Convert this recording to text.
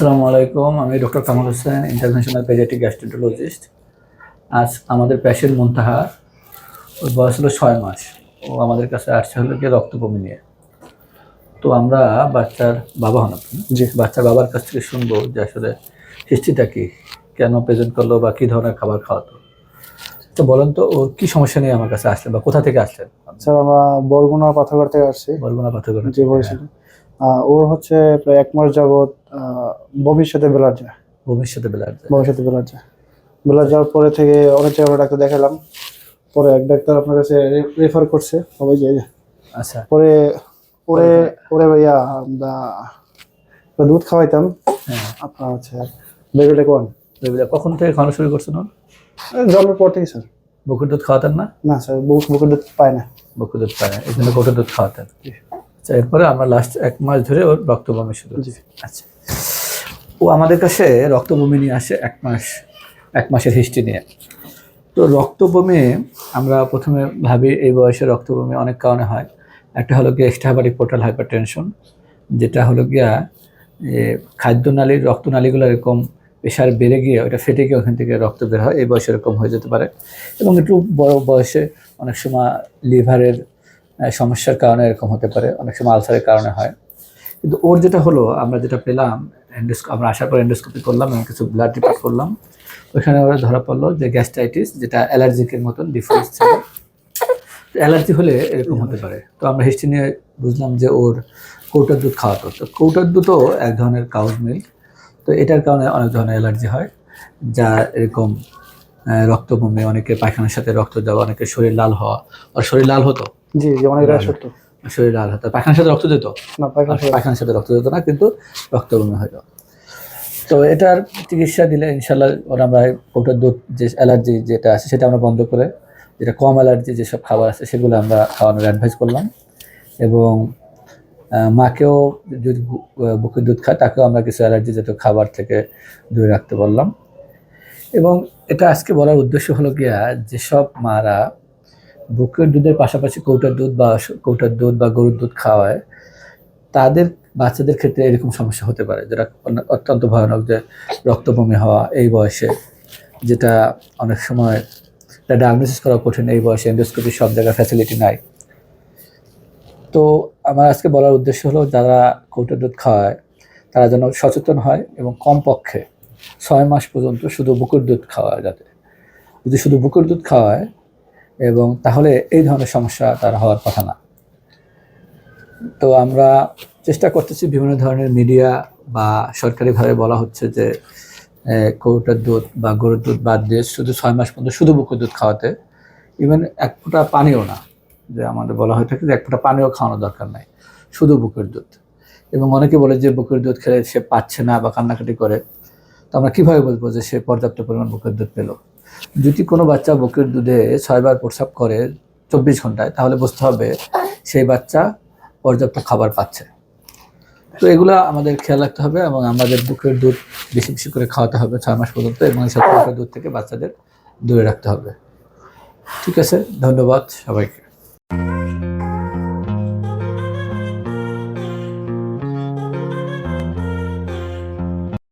আসসালামু আলাইকুম, আমি doctor Kamal Hossain, international pediatric gastroenterologist. আজ আমাদের পেশেন্ট মুনতাহা, ওর বয়স হলো 6 মাস। ও আমাদের কাছে আসছে হলো কি রক্ত বমি নিয়ে। তো আমরা বাচ্চার বাবা হন আপনি, জি। বাচ্চার বাবার কাছ থেকে শুনবো যে আসলে হিস্ট্রিটা কি, কেন প্রেজেন্ট করলো বা কী ধরনের খাবার খাওয়াতো। তো বলেন তো, ওর কী সমস্যা নিয়ে আমার কাছে আসলেন বা কোথা থেকে আসলেন? স্যার আমরা বরগুনা পাথরঘাট থেকে আসছি। বরগুনা পাথরঘাটা যে থেকে। বলেছিল ওর হচ্ছে প্রায় 1 মাস যাবত বমির সাথে ব্লাড যায়। বমির সাথে ব্লাড যায়। বমির সাথে ব্লাড যায়। ব্লাড যাওয়ার পরে থেকে অনেক জায়গায় ডাক্তার দেখালাম। পরে এক ডাক্তার আপনার কাছে রেফার করছে সবাই যে। আচ্ছা। পরে ওরে ওরে ভাইয়া আমরা দুধ খাওয়াইতাম। হ্যাঁ। আপনার হচ্ছে বেবিটা কোন বেবিটা কখন থেকে খাওয়ানো শুরু করছেন ওর? জন্মের পর থেকে স্যার। বুকের দুধ খাওয়াতেন না? না স্যার, বুকের দুধ পায় না। বুকের দুধ পায় না, এই জন্য গোটের দুধ খাওয়াতেন। আচ্ছা, এরপরে আমরা লাস্ট 1 মাস ধরে ওর রক্ত বমি শুরু। আচ্ছা, ও আমাদের কাছে রক্ত বমি নিয়ে আসে 1 মাসের হিস্ট্রি নিয়ে। তো রক্ত বমি আমরা প্রথমে ভাবি এই বয়সে রক্ত বমি অনেক কারণে হয়। একটা হলো গিয়ে এক্সট্রাহেপাটিক পোর্টাল হাইপারটেনশন, যেটা হলো গিয়া খাদ্যনালীর রক্তনালীগুলো এরকম প্রেশার বেড়ে গিয়ে ওটা ফেটে গিয়ে ওখান থেকে রক্ত বের হয়, এই বয়সে এরকম হয়ে যেতে পারে। এবং একটু বড় বয়সে অনেক সময় লিভারের সমস্যার কারণে এরকম হতে পারে, অনেক সময় আলসারের কারণে হয়। কিন্তু ওর যেটা হলো, আমরা যেটা পেলাম, আমরা আসার পর এন্ডোস্কোপি করলাম এবং কিছু ব্লাড রিপোর্ট করলাম। ওইখানে ওরা ধরা পড়লো যে গ্যাস্ট্রাইটিস, যেটা অ্যালার্জিকের মতন ডিফারেন্স ছিল। অ্যালার্জি হলে এরকম হতে পারে। তো আমরা হিস্ট্রি নিয়ে বুঝলাম যে ওর কৌটার দুধ খাওয়াতো। তো কৌটার দুধও এক ধরনের কাউজ মিল্ক। তো এটার কারণে অনেক ধরনের অ্যালার্জি হয়, যা এরকম রক্ত বমি, অনেকের পায়খানার সাথে রক্ত দেওয়া, অনেকের শরীর লাল হওয়া। আর শরীর লাল হতো? জি, অনেক সত্য। শরীর লাল হতো। পায়খানার সাথে রক্ত দিত না, পায়খানার সাথে রক্ত দিত না, কিন্তু রক্ত বমি হতো। তো এটার চিকিৎসা দিলে ইনশাল্লাহ ওরা আমরা কৌটার দুধ যে অ্যালার্জি যেটা আছে সেটা আমরা বন্ধ করে, যেটা কম অ্যালার্জি যেসব খাবার আছে সেগুলো আমরা খাওয়ানোর অ্যাডভাইস করলাম। এবং মাকেও যদি বুকের দুধ খায় তাকেও আমরা কিছু অ্যালার্জি জাতীয় খাবার থেকে দূরে রাখতে বললাম। এবং এটা আজকে বলার উদ্দেশ্য হলো গিয়া, যেসব মারা বুকের দুধের পাশাপাশি কৌটার দুধ বা গরুর দুধ খাওয়ায়, তাদের বাচ্চাদের ক্ষেত্রে এরকম সমস্যা হতে পারে, যেটা অত্যন্ত ভয়ানক, যে রক্ত বমি হওয়া এই বয়সে, যেটা অনেক সময় ডায়াগনোসিস করা কঠিন এই বয়সে। এন্ডোস্কোপি সব জায়গায় ফ্যাসিলিটি নাই। তো আমার আজকে বলার উদ্দেশ্য হলো, যারা কৌটার দুধ খাওয়ায় তারা যেন সচেতন হয় এবং কমপক্ষে 6 মাস পর্যন্ত শুধু বুকের দুধ খাওয়ায়। যদি শুধু বুকের দুধ খাওয়ায়, এবং তাহলে এই ধরনের সমস্যা তার হওয়ার কথা না। তো আমরা চেষ্টা করতেছি, বিভিন্ন ধরনের মিডিয়া বা সরকারিভাবে বলা হচ্ছে যে কৌটার দুধ বা গরুর দুধ বাদ দিয়ে শুধু 6 মাস পর্যন্ত শুধু বুকের দুধ খাওয়াতে। ইভেন 1 ফোঁটা পানিও না, যে আমাদের বলা হয়ে থাকে যে 1 ফোঁটা পানিও খাওয়ানোর দরকার নাই, শুধু বুকের দুধ। এবং অনেকে বলে যে বুকের দুধ খেলে সে পাচ্ছে না বা কান্নাকাটি করে। তো আমরা কীভাবে বলবো যে সে পর্যাপ্ত পরিমাণ বুকের দুধ পেল? যদি কোনো বাচ্চা বুকের দুধে 6 বার প্রস্রাব করে 24 ঘন্টায়, তাহলে বুঝতে হবে সেই বাচ্চা পর্যাপ্ত খাবার পাচ্ছে। তো এগুলো আমাদের খেয়াল রাখতে হবে, এবং আমাদের বুকের দুধ বেশি বেশি করে খাওয়াতে হবে 6 মাস পর্যন্ত, এবং এই সব বুকের দুধ থেকে বাচ্চাদের দূরে রাখতে হবে। ঠিক আছে, ধন্যবাদ সবাইকে।